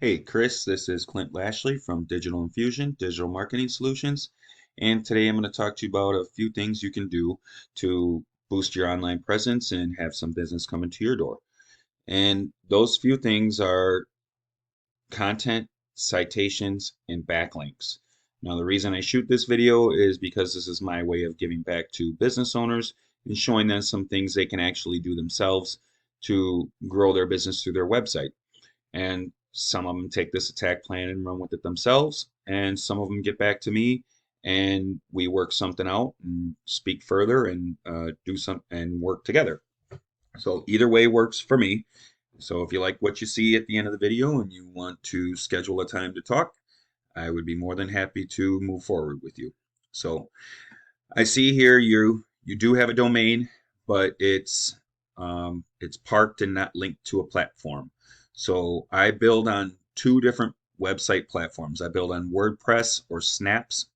Hey Chris, this is Clint Lashley from Digital Infusion, Digital Marketing Solutions, and today I'm going to talk to you about a few things you can do to boost your online presence and have some business coming to your door. And those few things are content, citations, and backlinks. Now, the reason I shoot this video is because this is my way of giving back to business owners and showing them some things they can actually do themselves to grow their business through their website. And some of them take this attack plan and run with it themselves, and some of them get back to me and we work something out and speak further and do some and work together. So either way works for me. So if you like what you see at the end of the video and you want to schedule a time to talk, I would be more than happy to move forward with you. So I see here you do have a domain, but it's parked and not linked to a platform. So I build on two different website platforms. I build on WordPress or Snaps,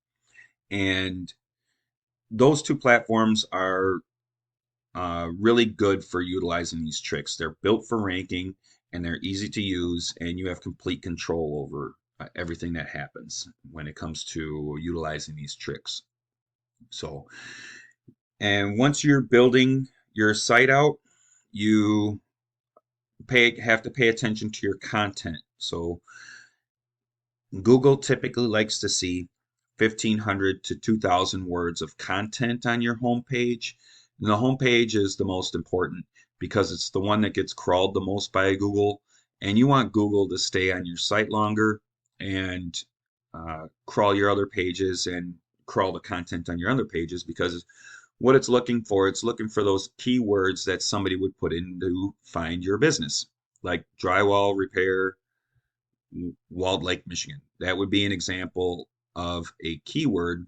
and those two platforms are really good for utilizing these tricks. They're built for ranking and they're easy to use, and you have complete control over everything that happens when it comes to utilizing these tricks. So, and once you're building your site out, you have to pay attention to your content. So Google typically likes to see 1,500 to 2,000 words of content on your homepage. And the homepage is the most important because it's the one that gets crawled the most by Google. And you want Google to stay on your site longer and crawl your other pages and crawl the content on your other pages, because what it's looking for those keywords that somebody would put in to find your business, like drywall repair, Walled Lake, Michigan. That would be an example of a keyword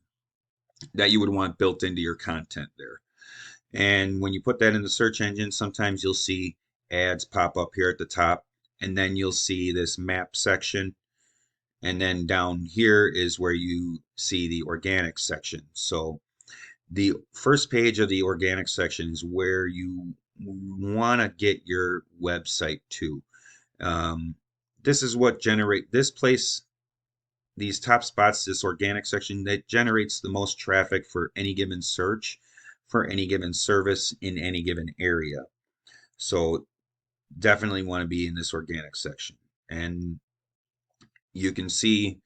that you would want built into your content there. And when you put that in the search engine, sometimes you'll see ads pop up here at the top, and then you'll see this map section. And then down here is where you see the organic section. So the first page of the organic section is where you want to get your website to. This is what this place, these top spots, this organic section that generates the most traffic for any given search, for any given service in any given area. So definitely want to be in this organic section. And you can see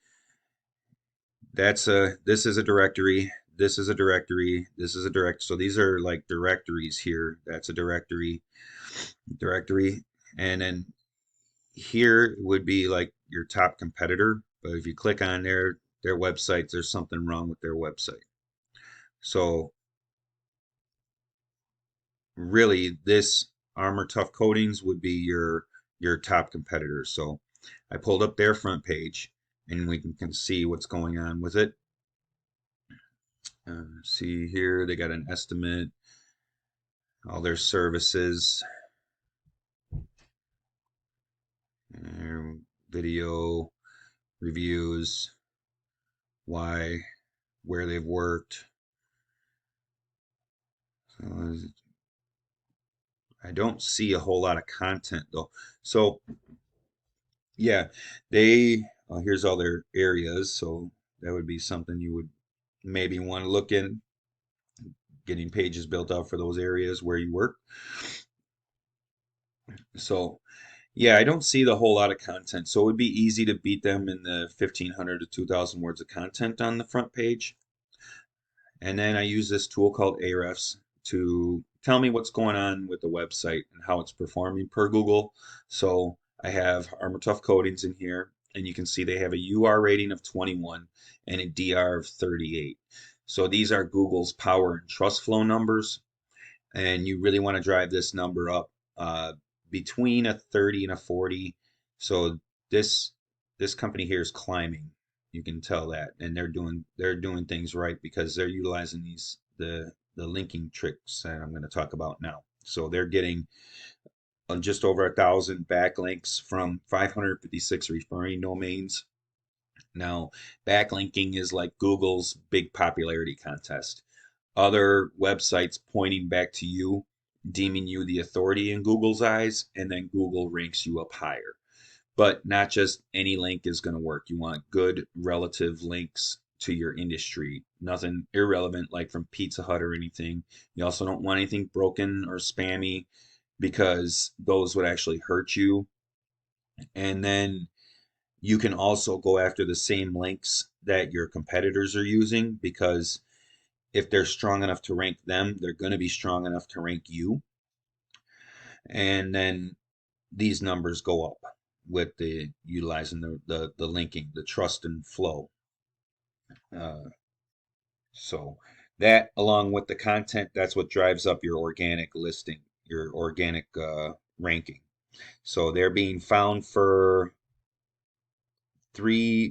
this is a directory, this is a directory, this is a direct. So these are like directories here. That's a directory, and then here would be like your top competitor. But if you click on their websites, there's something wrong with their website. So really, this Armor Tough Coatings would be your top competitor. So I pulled up their front page, and we can see what's going on with it. See here, they got an estimate, all their services, video reviews, where they've worked. So I don't see a whole lot of content though. So yeah, here's all their areas. So that would be something you would maybe want to look in, getting pages built out for those areas where you work. So yeah, I don't see the whole lot of content. So it would be easy to beat them in the 1,500 to 2,000 words of content on the front page. And then I use this tool called Ahrefs to tell me what's going on with the website and how it's performing per Google. So I have Armor Tough Coatings in here, and you can see they have a UR rating of 21 and a DR of 38. So these are Google's power and trust flow numbers, and you really want to drive this number up between a 30 and a 40. So this this company here is climbing. You can tell that, and they're doing things right because they're utilizing the linking tricks that I'm going to talk about now. So they're getting just over 1,000 backlinks from 556 referring domains. Now, backlinking is like Google's big popularity contest. Other websites pointing back to you, deeming you the authority in Google's eyes, and then Google ranks you up higher. But not just any link is going to work. You want good relative links to your industry, nothing irrelevant like from Pizza Hut or anything. You also don't want anything broken or spammy because those would actually hurt you. And then you can also go after the same links that your competitors are using, because if they're strong enough to rank them, they're going to be strong enough to rank you. And then these numbers go up with the utilizing the linking, the trust and flow. Uh, so that, along with the content, that's what drives up your organic listing, your organic ranking. So they're being found for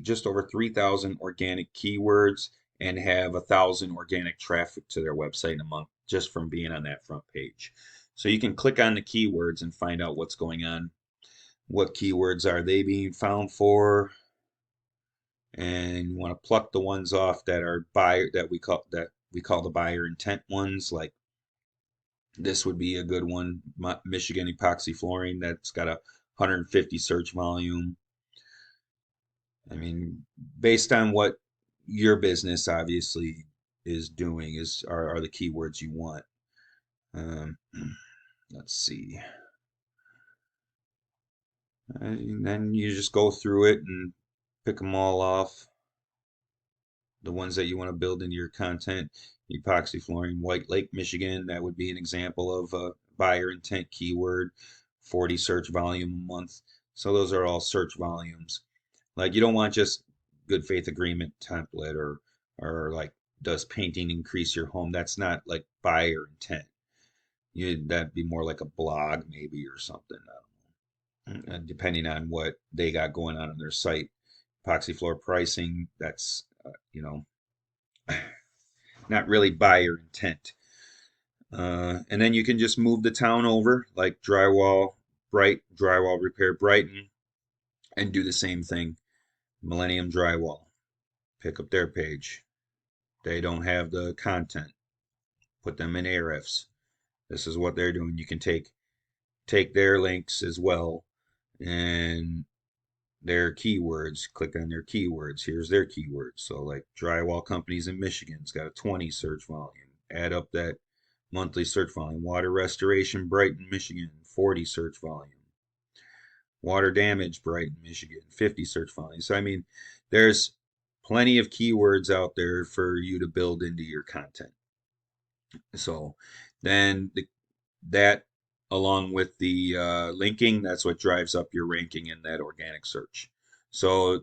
just over 3,000 organic keywords and have 1,000 organic traffic to their website a month just from being on that front page. So you can click on the keywords and find out what's going on. What keywords are they being found for? And you want to pluck the ones off that are we call the buyer intent ones. Like this would be a good one, Michigan epoxy flooring, that's got a 150 search volume. I mean, based on what your business obviously is doing, are the keywords you want. Um, let's see. And then you just go through it and pick them all off. The ones that you want to build into your content. Epoxy flooring, White Lake, Michigan. That would be an example of a buyer intent keyword. 40 search volume a month. So those are all search volumes. Like you don't want just good faith agreement template or like, does painting increase your home? That's not like buyer intent. That'd be more like a blog maybe or something. Depending on what they got going on their site. Epoxy floor pricing, that's not really buyer intent. And then you can just move the town over, like drywall repair Brighton, and do the same thing. Millennium Drywall, pick up their page. They don't have the content. Put them in Ahrefs. This is what they're doing. You can take their links as well and their keywords. Click on their keywords. Here's their keywords. So like drywall companies in Michigan's got a 20 search volume. Add up that monthly search volume. Water restoration Brighton, Michigan, 40 search volume. Water damage Brighton, Michigan, 50 search volume. So I mean, there's plenty of keywords out there for you to build into your content. So then that, along with the linking, that's what drives up your ranking in that organic search. So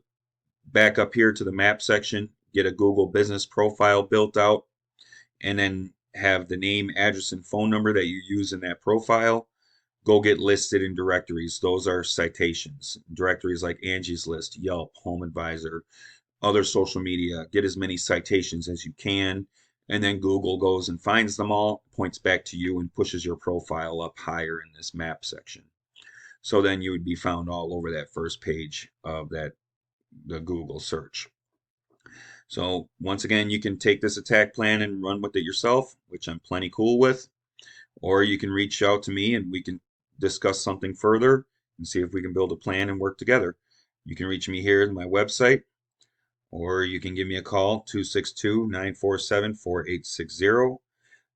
back up here to the map section, get a Google business profile built out, and then have the name, address, and phone number that you use in that profile go get listed in directories. Those are citations. Directories like Angie's List, Yelp, Home Advisor, other social media. Get as many citations as you can. And then Google goes and finds them all, points back to you, and pushes your profile up higher in this map section. So then you would be found all over that first page of the Google search. So once again, you can take this attack plan and run with it yourself, which I'm plenty cool with. Or you can reach out to me and we can discuss something further and see if we can build a plan and work together. You can reach me here at my website, or you can give me a call, 262-947-4860.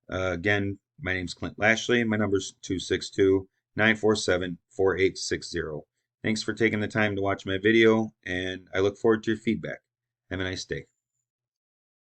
Again, my name's Clint Lashley, and my number's 262-947-4860. Thanks for taking the time to watch my video, and I look forward to your feedback. Have a nice day.